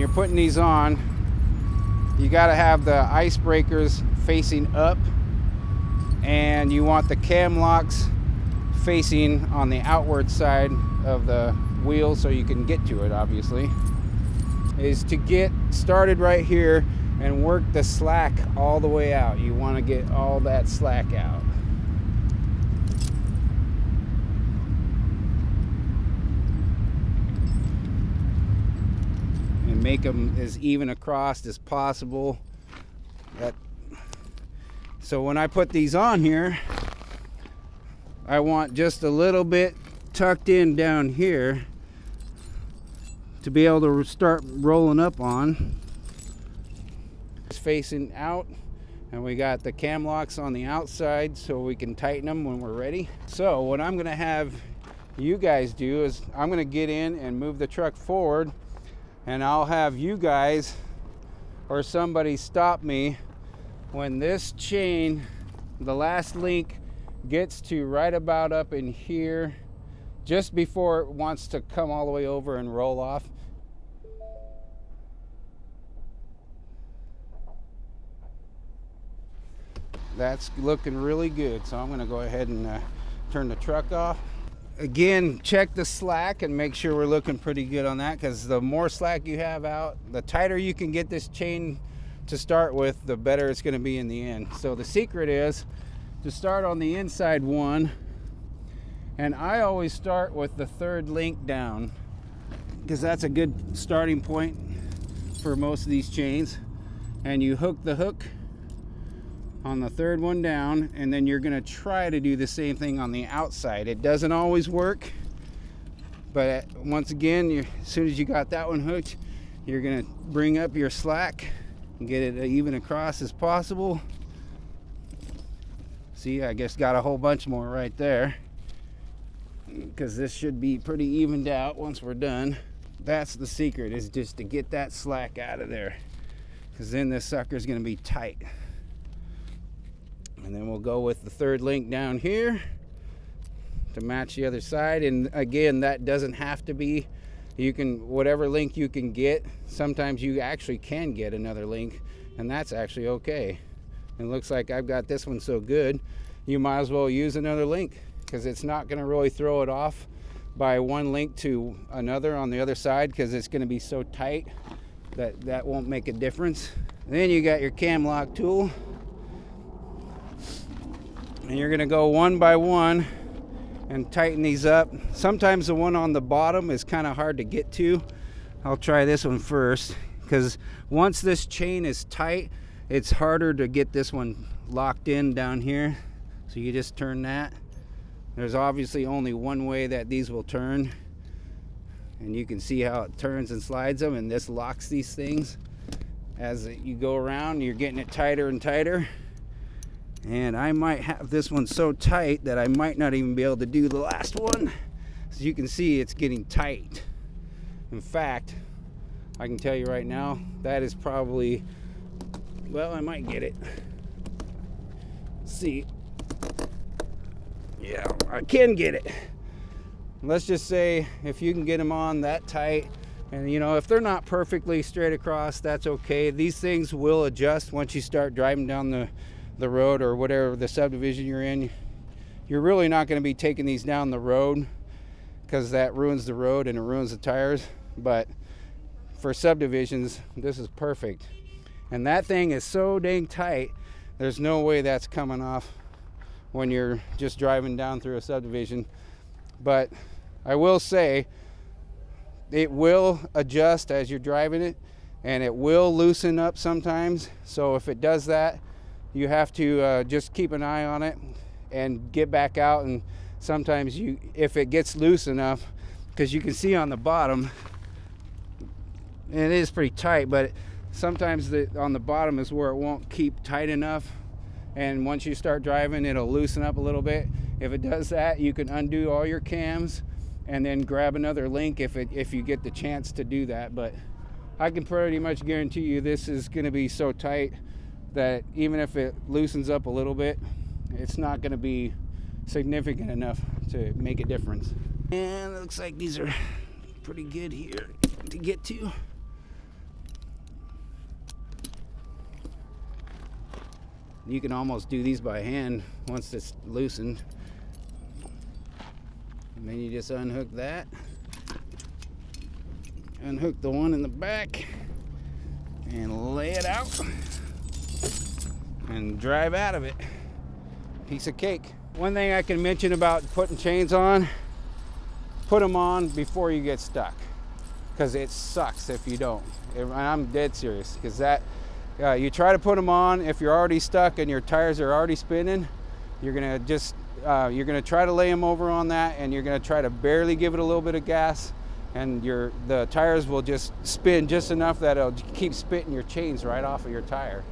you're putting these on, you got to have the ice breakers facing up, and you want the cam locks facing on the outward side of the wheel so you can get to it. Obviously, is to get started right here and work the slack all the way out. You want to get all that slack out. And make them as even across as possible. So when I put these on here, I want just a little bit tucked in down here to be able to start rolling up on. It's facing out, and we got the cam locks on the outside so we can tighten them when we're ready. So what I'm gonna have you guys do is I'm gonna get in and move the truck forward, and I'll have you guys or somebody stop me when this chain, the last link, gets to right about up in here, just before it wants to come all the way over and roll off. That's looking really good, so I'm going to go ahead and turn the truck off. Again, check the slack and make sure we're looking pretty good on that, because the more slack you have out, the tighter you can get this chain to start with, the better it's going to be in the end. So the secret is to start on the inside one, and I always start with the third link down, because that's a good starting point for most of these chains. And you hook the hook on the third one down, and then you're going to try to do the same thing on the outside. It doesn't always work, but once again, as soon as you got that one hooked, you're going to bring up your slack and get it even across as possible. See, I just got a whole bunch more right there, because this should be pretty evened out once we're done. That's the secret, is just to get that slack out of there, because then this sucker is going to be tight. And then we'll go with the third link down here to match the other side. And again, that doesn't have to be, you can, whatever link you can get. Sometimes you actually can get another link, and that's actually okay. It looks like I've got this one so good, you might as well use another link, because it's not going to really throw it off by one link to another on the other side, because it's going to be so tight that that won't make a difference. And then you got your cam lock tool, and you're going to go one by one and tighten these up. Sometimes the one on the bottom is kind of hard to get to. I'll try this one first, because once this chain is tight, it's harder to get this one locked in down here. So you just turn that. There's obviously only one way that these will turn, and you can see how it turns and slides them, and this locks these things. As you go around, you're getting it tighter and tighter. And I might have this one so tight that I might not even be able to do the last one. As you can see, it's getting tight. In fact, I can tell you right now, that is probably, well, I might get it. Let's see. Yeah, I can get it. Let's just say if you can get them on that tight, and you know, if they're not perfectly straight across, that's okay. These things will adjust once you start driving down the road or whatever the subdivision you're in. You're really not going to be taking these down the road, because that ruins the road and it ruins the tires. But for subdivisions, this is perfect. And that thing is so dang tight, there's no way that's coming off when you're just driving down through a subdivision. But I will say, it will adjust as you're driving it, and it will loosen up sometimes. So if it does that, you have to just keep an eye on it and get back out. And sometimes if it gets loose enough, because you can see on the bottom, and it is pretty tight, but sometimes on the bottom is where it won't keep tight enough. And once you start driving, it'll loosen up a little bit. If it does that, you can undo all your cams and then grab another link if you get the chance to do that. But I can pretty much guarantee you this is going to be so tight that even if it loosens up a little bit, it's not going to be significant enough to make a difference. And it looks like these are pretty good here to get to. You can almost do these by hand once it's loosened. And then you just unhook that. Unhook the one in the back and lay it out and drive out of it. Piece of cake. One thing I can mention about putting chains on, put them on before you get stuck, because it sucks if you don't. And I'm dead serious, because that you try to put them on if you're already stuck and your tires are already spinning, you're gonna try to lay them over on that, and you're gonna try to barely give it a little bit of gas, and the tires will just spin just enough that it'll keep spitting your chains right off of your tire.